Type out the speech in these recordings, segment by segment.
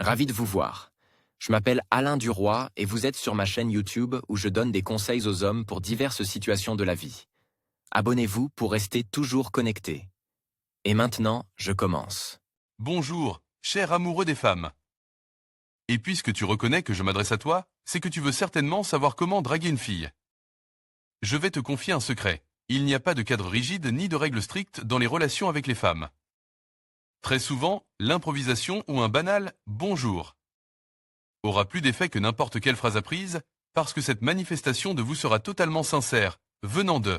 Ravi de vous voir. Je m'appelle Alain Duroy et vous êtes sur ma chaîne YouTube où je donne des conseils aux hommes pour diverses situations de la vie. Abonnez-vous pour rester toujours connecté. Et maintenant, je commence. Bonjour, cher amoureux des femmes. Et puisque tu reconnais que je m'adresse à toi, c'est que tu veux certainement savoir comment draguer une fille. Je vais te confier un secret. Il n'y a pas de cadre rigide ni de règles strictes dans les relations avec les femmes. Très souvent, l'improvisation ou un banal « bonjour » aura plus d'effet que n'importe quelle phrase apprise, parce que cette manifestation de vous sera totalement sincère, venant de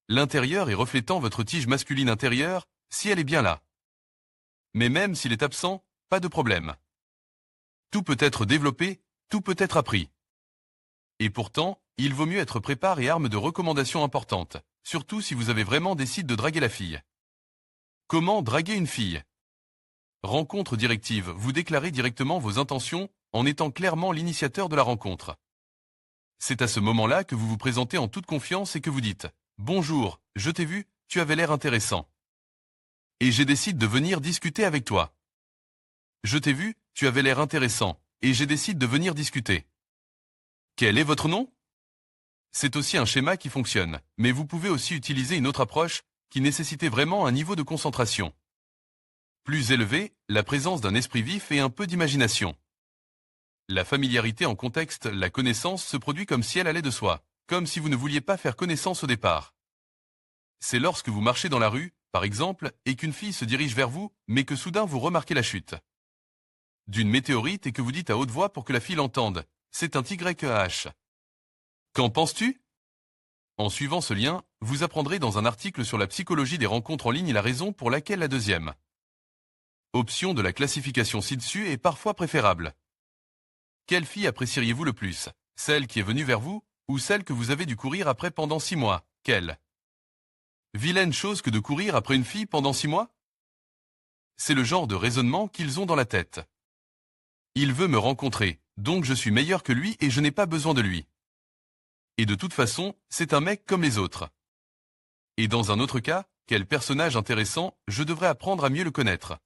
l'intérieur et reflétant votre tige masculine intérieure, si elle est bien là. Mais même s'il est absent, pas de problème. Tout peut être développé, tout peut être appris. Et pourtant, il vaut mieux être prépare et arme de recommandations importantes, surtout si vous avez vraiment décidé de draguer la fille. Comment draguer une fille? Rencontre directive, vous déclarez directement vos intentions en étant clairement l'initiateur de la rencontre. C'est à ce moment-là que vous vous présentez en toute confiance et que vous dites « Bonjour, je t'ai vu, tu avais l'air intéressant. Et j'ai décidé de venir discuter avec toi. Je t'ai vu, tu avais l'air intéressant, et j'ai décidé de venir discuter. Quel est votre nom ?» C'est aussi un schéma qui fonctionne, mais vous pouvez aussi utiliser une autre approche qui nécessitait vraiment un niveau de concentration plus élevé, la présence d'un esprit vif et un peu d'imagination. La familiarité en contexte, la connaissance se produit comme si elle allait de soi, comme si vous ne vouliez pas faire connaissance au départ. C'est lorsque vous marchez dans la rue, par exemple, et qu'une fille se dirige vers vous, mais que soudain vous remarquez la chute d'une météorite et que vous dites à haute voix pour que la fille l'entende « C'est un YH ». Qu'en penses-tu? En suivant ce lien, vous apprendrez dans un article sur la psychologie des rencontres en ligne la raison pour laquelle la deuxième option de la classification ci-dessus est parfois préférable. Quelle fille apprécieriez-vous le plus? Celle qui est venue vers vous, ou celle que vous avez dû courir après pendant 6 mois? Quelle vilaine chose que de courir après une fille pendant 6 mois? C'est le genre de raisonnement qu'ils ont dans la tête. Il veut me rencontrer, donc je suis meilleur que lui et je n'ai pas besoin de lui. Et de toute façon, c'est un mec comme les autres. Et dans un autre cas, quel personnage intéressant, je devrais apprendre à mieux le connaître.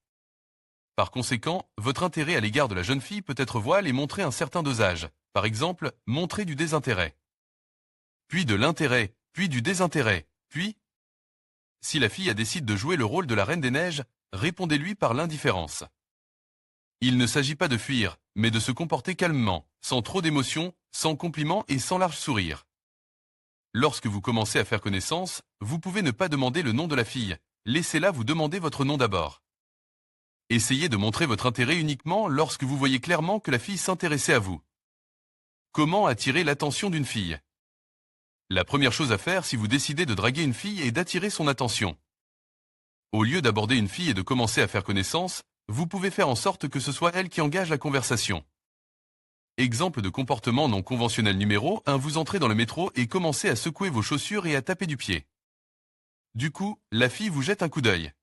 Par conséquent, votre intérêt à l'égard de la jeune fille peut être voile et montrer un certain dosage. Par exemple, montrer du désintérêt. Puis de l'intérêt, puis du désintérêt, puis... Si la fille a décidé de jouer le rôle de la Reine des Neiges, répondez-lui par l'indifférence. Il ne s'agit pas de fuir, mais de se comporter calmement, sans trop d'émotion, sans compliments et sans large sourire. Lorsque vous commencez à faire connaissance, vous pouvez ne pas demander le nom de la fille, laissez-la vous demander votre nom d'abord. Essayez de montrer votre intérêt uniquement lorsque vous voyez clairement que la fille s'intéressait à vous. Comment attirer l'attention d'une fille? La première chose à faire si vous décidez de draguer une fille est d'attirer son attention. Au lieu d'aborder une fille et de commencer à faire connaissance, vous pouvez faire en sorte que ce soit elle qui engage la conversation. Exemple de comportement non conventionnel numéro 1, vous entrez dans le métro et commencez à secouer vos chaussures et à taper du pied. Du coup, la fille vous jette un coup d'œil.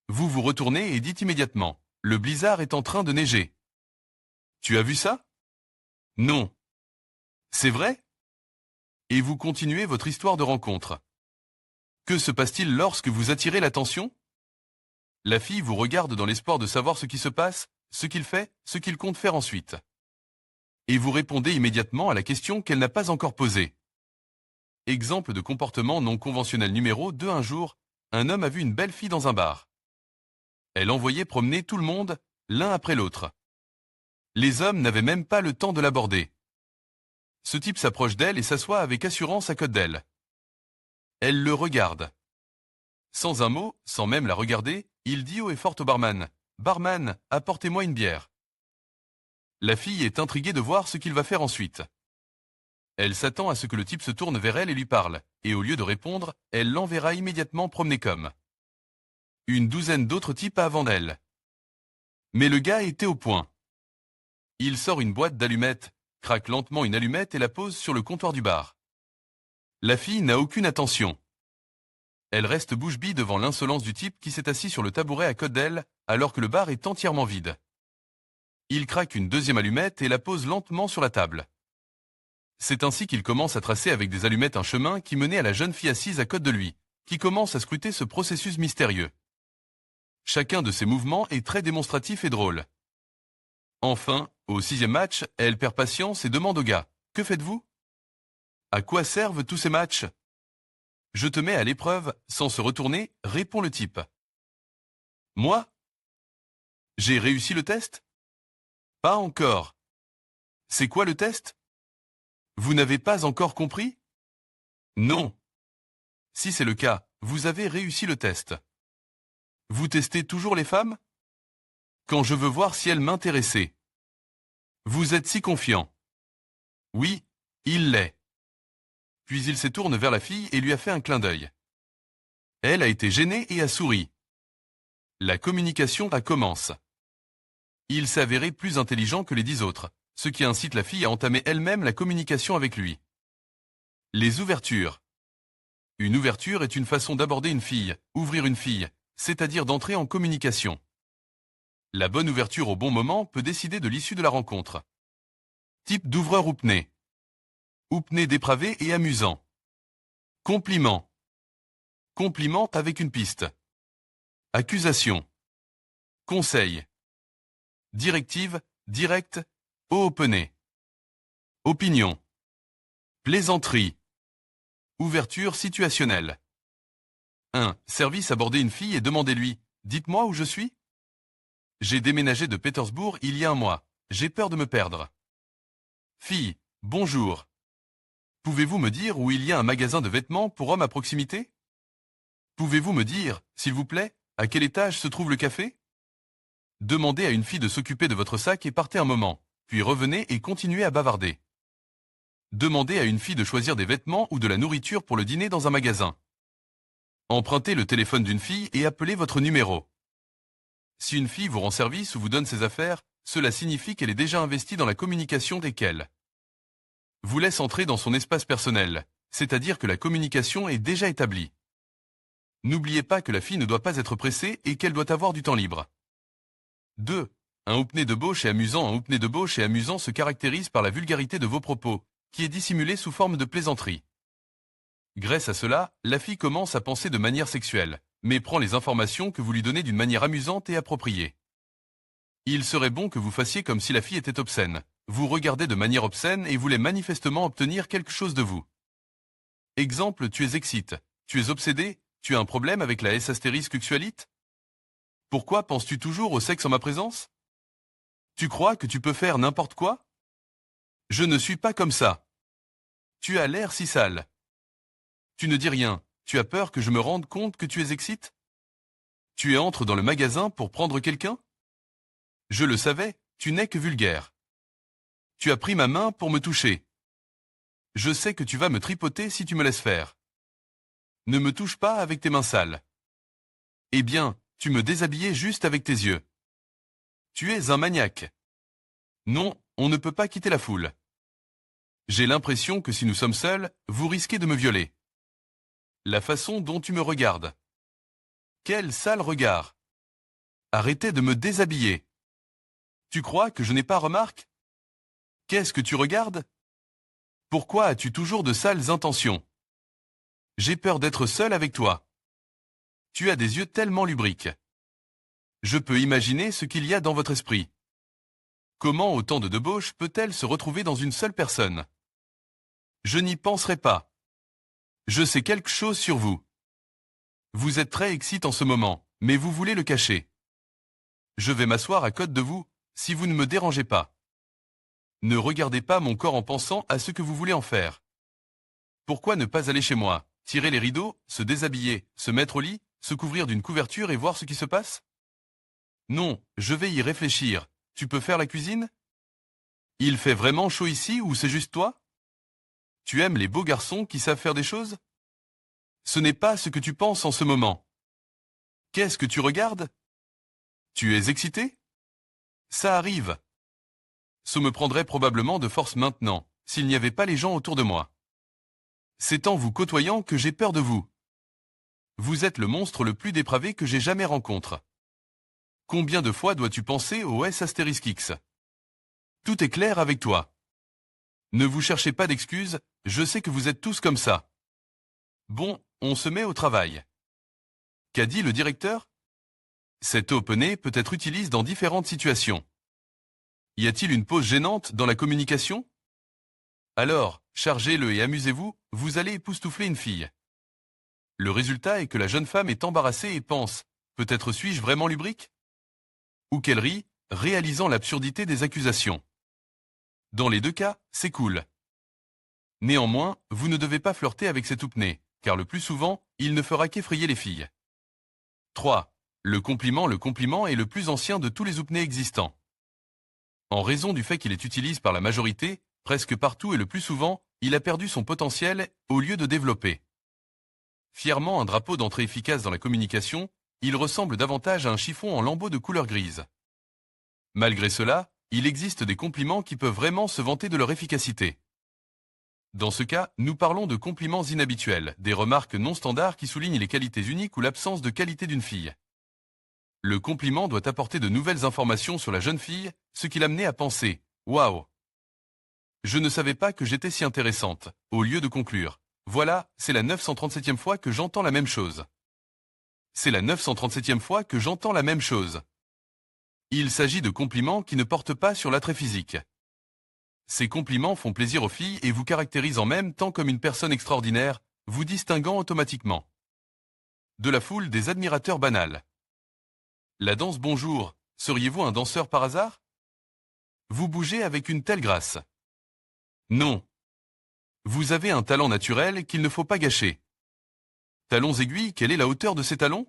Vous vous retournez et dites immédiatement « Le blizzard est en train de neiger. » Tu as vu ça? Non. C'est vrai? Et vous continuez votre histoire de rencontre. Que se passe-t-il lorsque vous attirez l'attention? La fille vous regarde dans l'espoir de savoir ce qui se passe, ce qu'il fait, ce qu'il compte faire ensuite. Et vous répondez immédiatement à la question qu'elle n'a pas encore posée. Exemple de comportement non conventionnel numéro 2. Un jour, un homme a vu une belle fille dans un bar. Elle envoyait promener tout le monde, l'un après l'autre. Les hommes n'avaient même pas le temps de l'aborder. Ce type s'approche d'elle et s'assoit avec assurance à côté d'elle. Elle le regarde. Sans un mot, sans même la regarder, il dit haut et fort au barman « Barman, apportez-moi une bière ». La fille est intriguée de voir ce qu'il va faire ensuite. Elle s'attend à ce que le type se tourne vers elle et lui parle, et au lieu de répondre, elle l'enverra immédiatement promener comme une douzaine d'autres types avant d'elle. Mais le gars était au point. Il sort une boîte d'allumettes, craque lentement une allumette et la pose sur le comptoir du bar. La fille n'a aucune attention. Elle reste bouche bée devant l'insolence du type qui s'est assis sur le tabouret à côté d'elle, alors que le bar est entièrement vide. Il craque une deuxième allumette et la pose lentement sur la table. C'est ainsi qu'il commence à tracer avec des allumettes un chemin qui menait à la jeune fille assise à côté de lui, qui commence à scruter ce processus mystérieux. Chacun de ces mouvements est très démonstratif et drôle. Enfin, au 6e match, elle perd patience et demande au gars, « Que faites-vous ? À quoi servent tous ces matchs ? » « Je te mets à l'épreuve, sans se retourner, répond le type. « Moi ? J'ai réussi le test ? Pas encore. C'est quoi le test ? Vous n'avez pas encore compris ? Non. Si c'est le cas, vous avez réussi le test. Vous testez toujours les femmes ? Quand je veux voir si elles m'intéressaient. Vous êtes si confiant. Oui, il l'est. Puis il se tourne vers la fille et lui a fait un clin d'œil. Elle a été gênée et a souri. La communication commence. Il s'est avéré plus intelligent que les 10 autres, ce qui incite la fille à entamer elle-même la communication avec lui. Les ouvertures. Une ouverture est une façon d'aborder une fille, ouvrir une fille, c'est-à-dire d'entrer en communication. La bonne ouverture au bon moment peut décider de l'issue de la rencontre. Type d'ouvreur oupné. Oupné dépravé et amusant. Compliment. Compliment avec une piste. Accusation. Conseil. Directive, direct, opené. Opinion. Plaisanterie. Ouverture situationnelle. 1. Service abordez une fille et demandez-lui « Dites-moi où je suis ?» J'ai déménagé de Pétersbourg il y a un mois. J'ai peur de me perdre. Fille, bonjour. Pouvez-vous me dire où il y a un magasin de vêtements pour hommes à proximité ? Pouvez-vous me dire, s'il vous plaît, à quel étage se trouve le café ? Demandez à une fille de s'occuper de votre sac et partez un moment, puis revenez et continuez à bavarder. Demandez à une fille de choisir des vêtements ou de la nourriture pour le dîner dans un magasin. Empruntez le téléphone d'une fille et appelez votre numéro. Si une fille vous rend service ou vous donne ses affaires, cela signifie qu'elle est déjà investie dans la communication dès qu'elle vous laisse entrer dans son espace personnel, c'est-à-dire que la communication est déjà établie. N'oubliez pas que la fille ne doit pas être pressée et qu'elle doit avoir du temps libre. 2. Un oupné de bauche et amusant. Un oupné de bauche et amusant se caractérise par la vulgarité de vos propos, qui est dissimulée sous forme de plaisanterie. Grâce à cela, la fille commence à penser de manière sexuelle, mais prend les informations que vous lui donnez d'une manière amusante et appropriée. Il serait bon que vous fassiez comme si la fille était obscène. Vous regardez de manière obscène et voulez manifestement obtenir quelque chose de vous. Exemple, tu es excite, tu es obsédé, tu as un problème avec la S***uxualite ? Pourquoi penses-tu toujours au sexe en ma présence ? Tu crois que tu peux faire n'importe quoi ? Je ne suis pas comme ça. Tu as l'air si sale. Tu ne dis rien, tu as peur que je me rende compte que tu es excite ? Tu entres dans le magasin pour prendre quelqu'un ? Je le savais, tu n'es que vulgaire. Tu as pris ma main pour me toucher. Je sais que tu vas me tripoter si tu me laisses faire. Ne me touche pas avec tes mains sales. Eh bien, tu me déshabillais juste avec tes yeux. Tu es un maniaque. Non, on ne peut pas quitter la foule. J'ai l'impression que si nous sommes seuls, vous risquez de me violer. La façon dont tu me regardes. Quel sale regard. Arrêtez de me déshabiller. Tu crois que je n'ai pas remarqué ? Qu'est-ce que tu regardes ? Pourquoi as-tu toujours de sales intentions ? J'ai peur d'être seul avec toi. Tu as des yeux tellement lubriques. Je peux imaginer ce qu'il y a dans votre esprit. Comment autant de débauche peut-elle se retrouver dans une seule personne ? Je n'y penserai pas. Je sais quelque chose sur vous. Vous êtes très excite en ce moment, mais vous voulez le cacher. Je vais m'asseoir à côté de vous, si vous ne me dérangez pas. Ne regardez pas mon corps en pensant à ce que vous voulez en faire. Pourquoi ne pas aller chez moi, tirer les rideaux, se déshabiller, se mettre au lit, se couvrir d'une couverture et voir ce qui se passe ? Non, je vais y réfléchir. Tu peux faire la cuisine ? Il fait vraiment chaud ici ou c'est juste toi ? Tu aimes les beaux garçons qui savent faire des choses ? Ce n'est pas ce que tu penses en ce moment. Qu'est-ce que tu regardes ? Tu es excité ? Ça arrive. Ça me prendrait probablement de force maintenant, s'il n'y avait pas les gens autour de moi. C'est en vous côtoyant que j'ai peur de vous. Vous êtes le monstre le plus dépravé que j'ai jamais rencontré. Combien de fois dois-tu penser au S***X ? Tout est clair avec toi. Ne vous cherchez pas d'excuses, je sais que vous êtes tous comme ça. Bon, on se met au travail. Qu'a dit le directeur ? Cet opené peut être utilisé dans différentes situations. Y a-t-il une pause gênante dans la communication? Alors, chargez-le et amusez-vous, vous allez époustoufler une fille. Le résultat est que la jeune femme est embarrassée et pense « Peut-être suis-je vraiment lubrique ?» ou qu'elle rit, réalisant l'absurdité des accusations. Dans les deux cas, c'est cool. Néanmoins, vous ne devez pas flirter avec cet oupné, car le plus souvent, il ne fera qu'effrayer les filles. 3. Le compliment est le plus ancien de tous les oupnés existants. En raison du fait qu'il est utilisé par la majorité, presque partout et le plus souvent, il a perdu son potentiel au lieu de développer. Fièrement un drapeau d'entrée efficace dans la communication, il ressemble davantage à un chiffon en lambeaux de couleur grise. Malgré cela, il existe des compliments qui peuvent vraiment se vanter de leur efficacité. Dans ce cas, nous parlons de compliments inhabituels, des remarques non standards qui soulignent les qualités uniques ou l'absence de qualité d'une fille. Le compliment doit apporter de nouvelles informations sur la jeune fille, ce qui l'amenait à penser « Waouh ! Je ne savais pas que j'étais si intéressante », au lieu de conclure « Voilà, c'est la 937e fois que j'entends la même chose. » C'est la 937e fois que j'entends la même chose. Il s'agit de compliments qui ne portent pas sur l'attrait physique. Ces compliments font plaisir aux filles et vous caractérisent en même temps comme une personne extraordinaire, vous distinguant automatiquement de la foule des admirateurs banals. La danse bonjour, seriez-vous un danseur par hasard? Vous bougez avec une telle grâce. Non. Vous avez un talent naturel qu'il ne faut pas gâcher. Talons aiguilles, quelle est la hauteur de ces talons?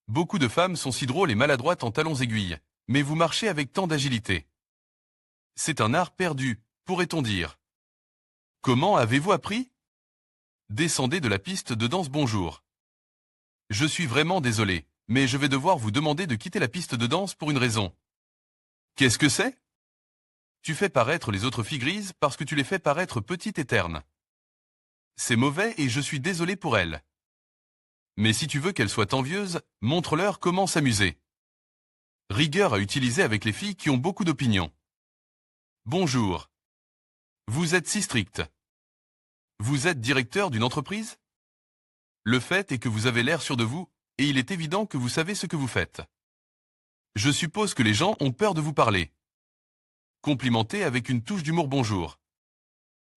Beaucoup de femmes sont si drôles et maladroites en talons aiguilles, mais vous marchez avec tant d'agilité. C'est un art perdu, pourrait-on dire. Comment avez-vous appris? Descendez de la piste de danse bonjour. Je suis vraiment désolé, mais je vais devoir vous demander de quitter la piste de danse pour une raison. Qu'est-ce que c'est? Tu fais paraître les autres filles grises parce que tu les fais paraître petites et ternes. C'est mauvais et je suis désolé pour elles. Mais si tu veux qu'elles soient envieuses, montre-leur comment s'amuser. Rigueur à utiliser avec les filles qui ont beaucoup d'opinions. Bonjour. Vous êtes si strict. Vous êtes directeur d'une entreprise? Le fait est que vous avez l'air sûr de vous, et il est évident que vous savez ce que vous faites. Je suppose que les gens ont peur de vous parler. Complimentez avec une touche d'humour bonjour.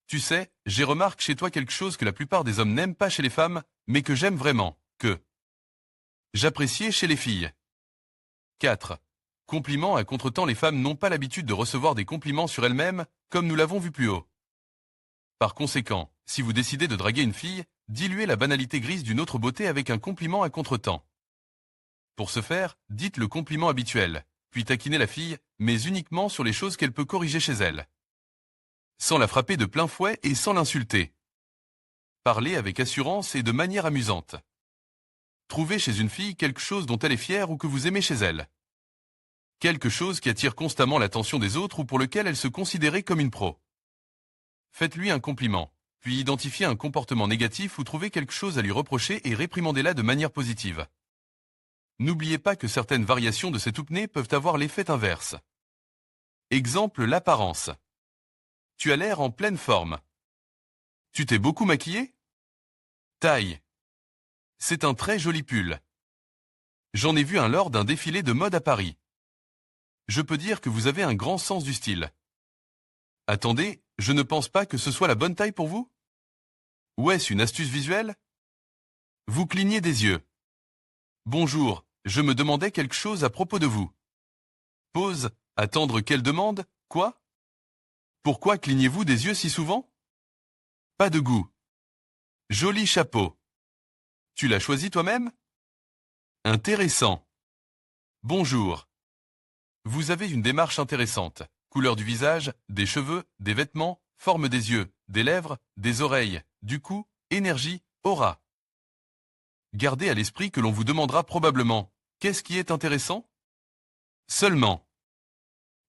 Tu sais, j'ai remarqué chez toi quelque chose que la plupart des hommes n'aiment pas chez les femmes, mais que j'aime vraiment, que j'appréciais chez les filles. 4. Compliments à contretemps. Les femmes n'ont pas l'habitude de recevoir des compliments sur elles-mêmes, comme nous l'avons vu plus haut. Par conséquent, si vous décidez de draguer une fille, diluez la banalité grise d'une autre beauté avec un compliment à contretemps. Pour ce faire, dites le compliment habituel, puis taquinez la fille, mais uniquement sur les choses qu'elle peut corriger chez elle. Sans la frapper de plein fouet et sans l'insulter. Parlez avec assurance et de manière amusante. Trouvez chez une fille quelque chose dont elle est fière ou que vous aimez chez elle. Quelque chose qui attire constamment l'attention des autres ou pour lequel elle se considérait comme une pro. Faites-lui un compliment, puis identifiez un comportement négatif ou trouvez quelque chose à lui reprocher et réprimandez-la de manière positive. N'oubliez pas que certaines variations de cet oupné peuvent avoir l'effet inverse. Exemple, l'apparence. Tu as l'air en pleine forme. Tu t'es beaucoup maquillé? Taille. C'est un très joli pull. J'en ai vu un lors d'un défilé de mode à Paris. Je peux dire que vous avez un grand sens du style. Attendez, je ne pense pas que ce soit la bonne taille pour vous? Ou est-ce une astuce visuelle? Vous clignez des yeux. Bonjour, je me demandais quelque chose à propos de vous. Pause, attendre quelle demande, quoi? Pourquoi clignez-vous des yeux si souvent? Pas de goût. Joli chapeau. Tu l'as choisi toi-même? Intéressant. Bonjour. Vous avez une démarche intéressante. Couleur du visage, des cheveux, des vêtements, forme des yeux, des lèvres, des oreilles, du cou, énergie, aura. Gardez à l'esprit que l'on vous demandera probablement « Qu'est-ce qui est intéressant ?» Seulement.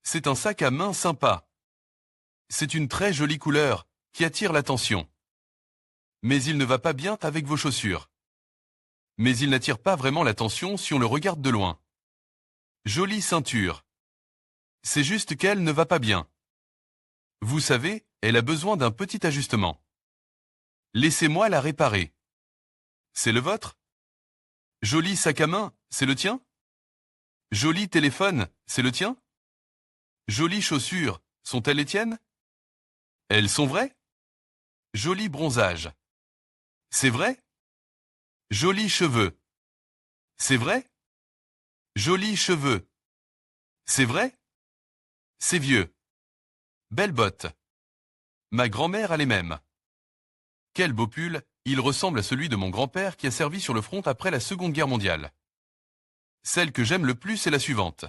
C'est un sac à main sympa. C'est une très jolie couleur, qui attire l'attention. Mais il ne va pas bien avec vos chaussures. Mais il n'attire pas vraiment l'attention si on le regarde de loin. Jolie ceinture. C'est juste qu'elle ne va pas bien. Vous savez, elle a besoin d'un petit ajustement. Laissez-moi la réparer. C'est le vôtre? Joli sac à main, c'est le tien? Joli téléphone, c'est le tien? Jolies chaussures, sont-elles les tiennes? Elles sont vraies? Joli bronzage. C'est vrai? Jolis cheveux. C'est vrai? Jolis cheveux. C'est vrai? C'est vieux. Belles bottes. Ma grand-mère a les mêmes. Quel beau pull, il ressemble à celui de mon grand-père qui a servi sur le front après la Seconde Guerre mondiale. Celle que j'aime le plus est la suivante.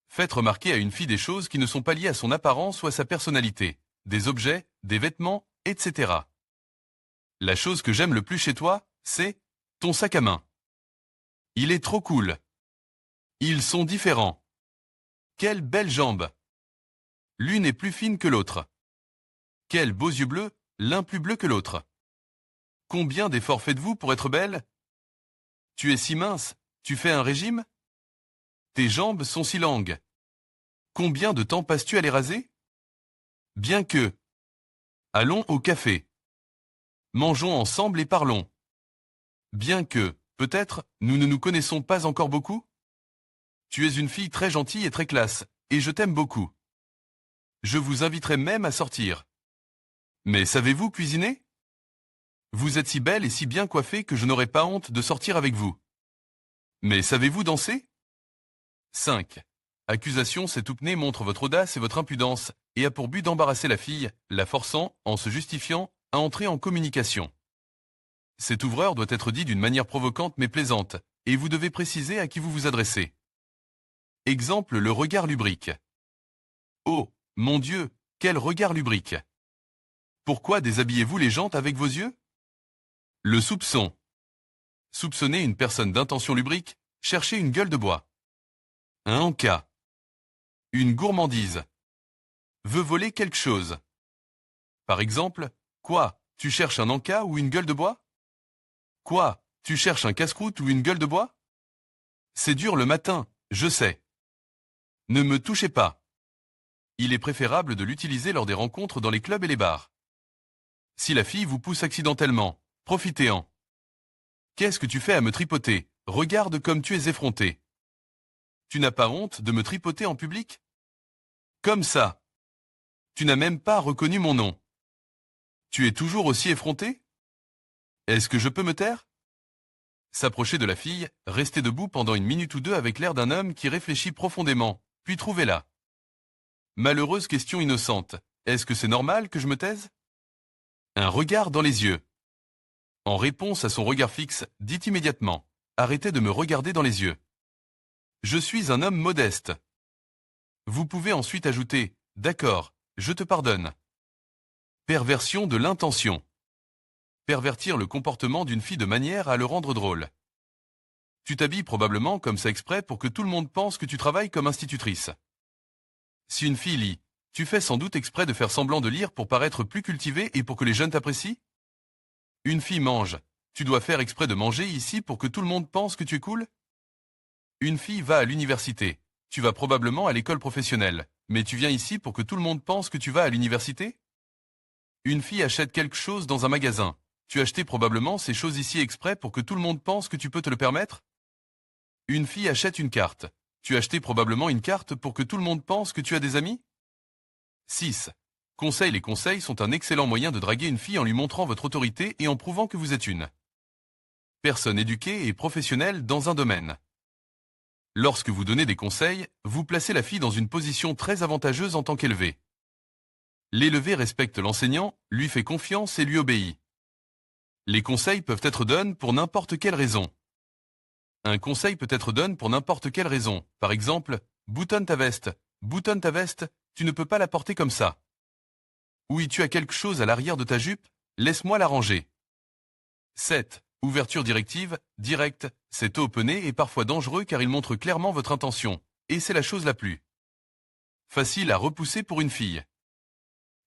Faites remarquer à une fille des choses qui ne sont pas liées à son apparence ou à sa personnalité, des objets, des vêtements, etc. La chose que j'aime le plus chez toi, c'est ton sac à main. Il est trop cool. Ils sont différents. Quelles belles jambes. L'une est plus fine que l'autre. Quels beaux yeux bleus, l'un plus bleu que l'autre. Combien d'efforts faites-vous pour être belle? Tu es si mince, tu fais un régime? Tes jambes sont si longues. Combien de temps passes-tu à les raser? Bien que. Allons au café. Mangeons ensemble et parlons. Bien que, peut-être, nous ne nous connaissons pas encore beaucoup? Tu es une fille très gentille et très classe, et je t'aime beaucoup. Je vous inviterai même à sortir. Mais savez-vous cuisiner? Vous êtes si belle et si bien coiffée que je n'aurai pas honte de sortir avec vous. Mais savez-vous danser? 5. Accusation, cet oupné montre votre audace et votre impudence, et a pour but d'embarrasser la fille, la forçant, en se justifiant, à entrer en communication. Cet ouvreur doit être dit d'une manière provocante mais plaisante, et vous devez préciser à qui vous vous adressez. Exemple, le regard lubrique. Oh, mon Dieu, quel regard lubrique! Pourquoi déshabillez-vous les jantes avec vos yeux? Le soupçon. Soupçonner une personne d'intention lubrique, chercher une gueule de bois. Un en-cas. Une gourmandise. Veut voler quelque chose. Par exemple, quoi, tu cherches un en-cas ou une gueule de bois? Quoi, tu cherches un casse-croûte ou une gueule de bois? C'est dur le matin, je sais. Ne me touchez pas. Il est préférable de l'utiliser lors des rencontres dans les clubs et les bars. Si la fille vous pousse accidentellement, profitez-en. Qu'est-ce que tu fais à me tripoter? Regarde comme tu es effronté. Tu n'as pas honte de me tripoter en public? Comme ça. Tu n'as même pas reconnu mon nom. Tu es toujours aussi effronté? Est-ce que je peux me taire? S'approcher de la fille, rester debout pendant une minute ou deux avec l'air d'un homme qui réfléchit profondément, puis trouvez-la. Malheureuse question innocente, est-ce que c'est normal que je me taise? Un regard dans les yeux. En réponse à son regard fixe, dites immédiatement, arrêtez de me regarder dans les yeux. Je suis un homme modeste. Vous pouvez ensuite ajouter, d'accord, je te pardonne. Perversion de l'intention. Pervertir le comportement d'une fille de manière à le rendre drôle. Tu t'habilles probablement comme ça exprès pour que tout le monde pense que tu travailles comme institutrice. Si une fille lit, tu fais sans doute exprès de faire semblant de lire pour paraître plus cultivé et pour que les jeunes t'apprécient? Une fille mange, tu dois faire exprès de manger ici pour que tout le monde pense que tu es cool? Une fille va à l'université, tu vas probablement à l'école professionnelle, mais tu viens ici pour que tout le monde pense que tu vas à l'université? Une fille achète quelque chose dans un magasin, tu as acheté probablement ces choses ici exprès pour que tout le monde pense que tu peux te le permettre? Une fille achète une carte, tu as acheté probablement une carte pour que tout le monde pense que tu as des amis? 6. Conseil. Les conseils sont un excellent moyen de draguer une fille en lui montrant votre autorité et en prouvant que vous êtes une personne éduquée et professionnelle dans un domaine. Lorsque vous donnez des conseils, vous placez la fille dans une position très avantageuse en tant qu'élevée. L'élevé respecte l'enseignant, lui fait confiance et lui obéit. Les conseils peuvent être donnés pour n'importe quelle raison. Un conseil peut être donné pour n'importe quelle raison. Par exemple, boutonne ta veste, tu ne peux pas la porter comme ça. Oui, tu as quelque chose à l'arrière de ta jupe, laisse-moi la ranger. 7. Ouverture directive, direct, cet opener est parfois dangereux car il montre clairement votre intention, et c'est la chose la plus facile à repousser pour une fille.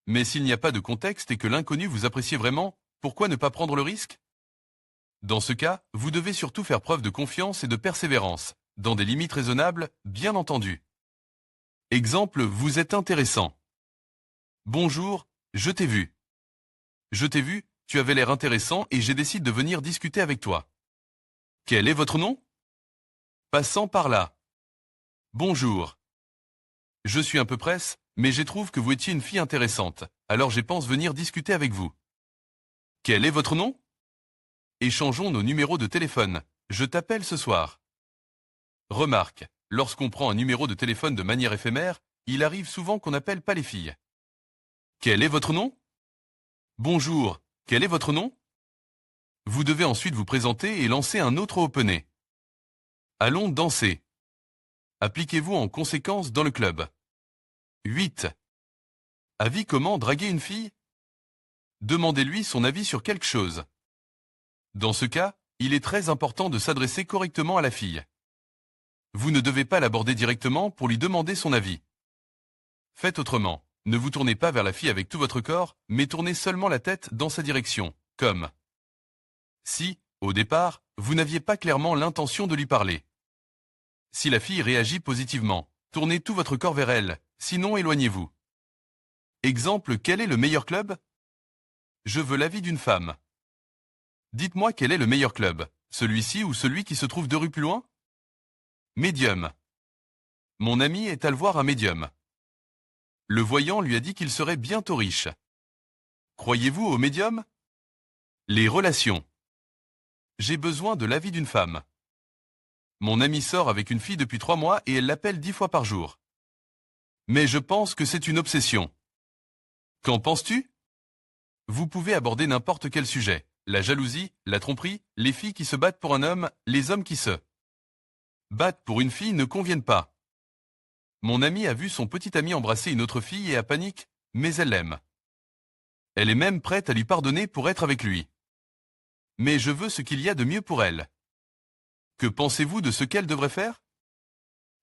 Mais s'il n'y a pas de contexte et que l'inconnu vous apprécie vraiment, pourquoi ne pas prendre le risque? Dans ce cas, vous devez surtout faire preuve de confiance et de persévérance, dans des limites raisonnables, bien entendu. Exemple, vous êtes intéressant. Bonjour, je t'ai vu. Je t'ai vu, tu avais l'air intéressant et j'ai décidé de venir discuter avec toi. Quel est votre nom? Passant par là. Bonjour. Je suis un peu presse, mais je trouve que vous étiez une fille intéressante, alors je pense venir discuter avec vous. Quel est votre nom? Échangeons nos numéros de téléphone. Je t'appelle ce soir. Remarque, lorsqu'on prend un numéro de téléphone de manière éphémère, il arrive souvent qu'on n'appelle pas les filles. Quel est votre nom? Bonjour, quel est votre nom? Vous devez ensuite vous présenter et lancer un autre opener. Allons danser. Appliquez-vous en conséquence dans le club. 8. Avis comment draguer une fille? Demandez-lui son avis sur quelque chose. Dans ce cas, il est très important de s'adresser correctement à la fille. Vous ne devez pas l'aborder directement pour lui demander son avis. Faites autrement. Ne vous tournez pas vers la fille avec tout votre corps, mais tournez seulement la tête dans sa direction, comme si, au départ, vous n'aviez pas clairement l'intention de lui parler. Si la fille réagit positivement, tournez tout votre corps vers elle, sinon éloignez-vous. Exemple, quel est le meilleur club? Je veux l'avis d'une femme. Dites-moi quel est le meilleur club, celui-ci ou celui qui se trouve 2 rues plus loin? Médium. Mon ami est allé voir un médium. Le voyant lui a dit qu'il serait bientôt riche. Croyez-vous au médium? Les relations. J'ai besoin de l'avis d'une femme. Mon ami sort avec une fille depuis 3 mois et elle l'appelle 10 fois par jour. Mais je pense que c'est une obsession. Qu'en penses-tu? Vous pouvez aborder n'importe quel sujet. La jalousie, la tromperie, les filles qui se battent pour un homme, les hommes qui se battent pour une fille ne conviennent pas. Mon ami a vu son petit ami embrasser une autre fille et a panique, mais elle l'aime. Elle est même prête à lui pardonner pour être avec lui. Mais je veux ce qu'il y a de mieux pour elle. Que pensez-vous de ce qu'elle devrait faire?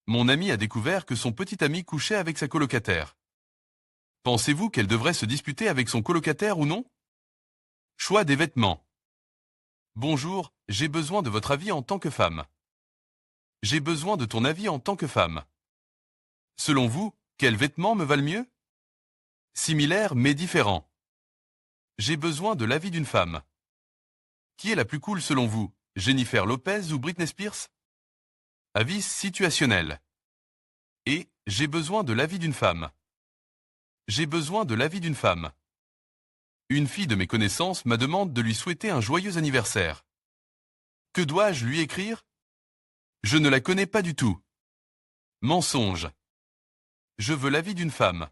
Mon ami a découvert que son petit ami couchait avec sa colocataire. Pensez-vous qu'elle devrait se disputer avec son colocataire ou non? Choix des vêtements. Bonjour, j'ai besoin de votre avis en tant que femme. J'ai besoin de ton avis en tant que femme. Selon vous, quels vêtements me valent mieux? Similaires mais différents. J'ai besoin de l'avis d'une femme. Qui est la plus cool selon vous, Jennifer Lopez ou Britney Spears? Avis situationnel. Et, j'ai besoin de l'avis d'une femme. J'ai besoin de l'avis d'une femme. Une fille de mes connaissances m'a demandé de lui souhaiter un joyeux anniversaire. Que dois-je lui écrire? Je ne la connais pas du tout. Mensonge. Je veux l'avis d'une femme.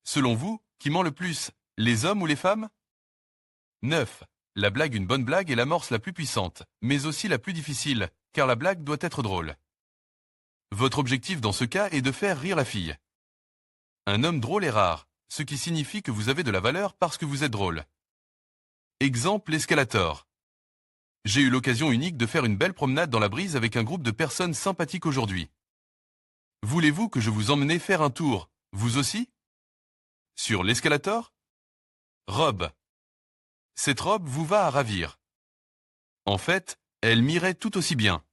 Selon vous, qui ment le plus, les hommes ou les femmes? 9. La blague, une bonne blague est l'amorce la plus puissante, mais aussi la plus difficile, car la blague doit être drôle. Votre objectif dans ce cas est de faire rire la fille. Un homme drôle est rare, ce qui signifie que vous avez de la valeur parce que vous êtes drôle. Exemple, l'escalator. J'ai eu l'occasion unique de faire une belle promenade dans la brise avec un groupe de personnes sympathiques aujourd'hui. Voulez-vous que je vous emmène faire un tour, vous aussi? Sur l'escalator? Robe. Cette robe vous va à ravir. En fait, elle m'irait tout aussi bien.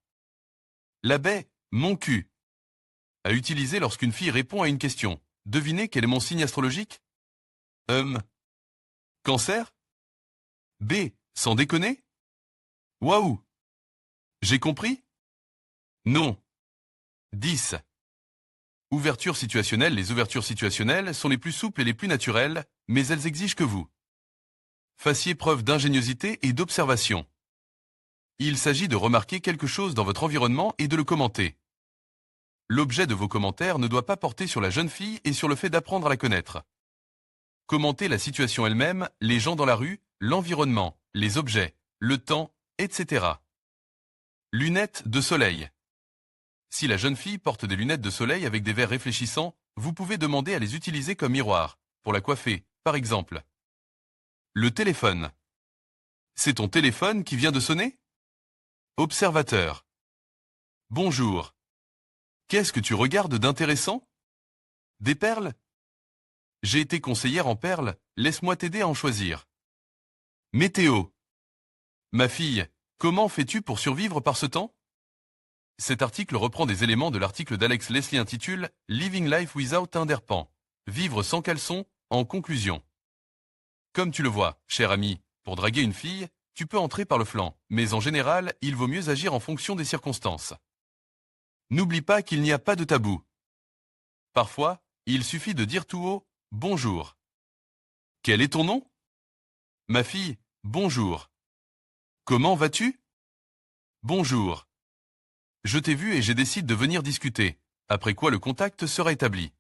La baie, mon cul. À utiliser lorsqu'une fille répond à une question. Devinez quel est mon signe astrologique? Cancer? B. Sans déconner? Waouh! J'ai compris? Non. 10. Ouverture situationnelle. Les ouvertures situationnelles sont les plus souples et les plus naturelles, mais elles exigent que vous fassiez preuve d'ingéniosité et d'observation. Il s'agit de remarquer quelque chose dans votre environnement et de le commenter. L'objet de vos commentaires ne doit pas porter sur la jeune fille et sur le fait d'apprendre à la connaître. Commentez la situation elle-même, les gens dans la rue, l'environnement, les objets, le temps, etc. Lunettes de soleil. Si la jeune fille porte des lunettes de soleil avec des verres réfléchissants, vous pouvez demander à les utiliser comme miroir, pour la coiffer, par exemple. Le téléphone. C'est ton téléphone qui vient de sonner? Observateur. Bonjour. Qu'est-ce que tu regardes d'intéressant? Des perles? J'ai été conseillère en perles, laisse-moi t'aider à en choisir. Météo. Ma fille, comment fais-tu pour survivre par ce temps? Cet article reprend des éléments de l'article d'Alex Leslie intitulé « Living Life Without Underpants. Vivre sans caleçon, en conclusion ». Comme tu le vois, cher ami, pour draguer une fille, tu peux entrer par le flanc, mais en général, il vaut mieux agir en fonction des circonstances. N'oublie pas qu'il n'y a pas de tabou. Parfois, il suffit de dire tout haut « Bonjour ». Quel est ton nom? Ma fille, bonjour. Comment vas-tu? Bonjour. Je t'ai vu et j'ai décidé de venir discuter, après quoi le contact sera établi.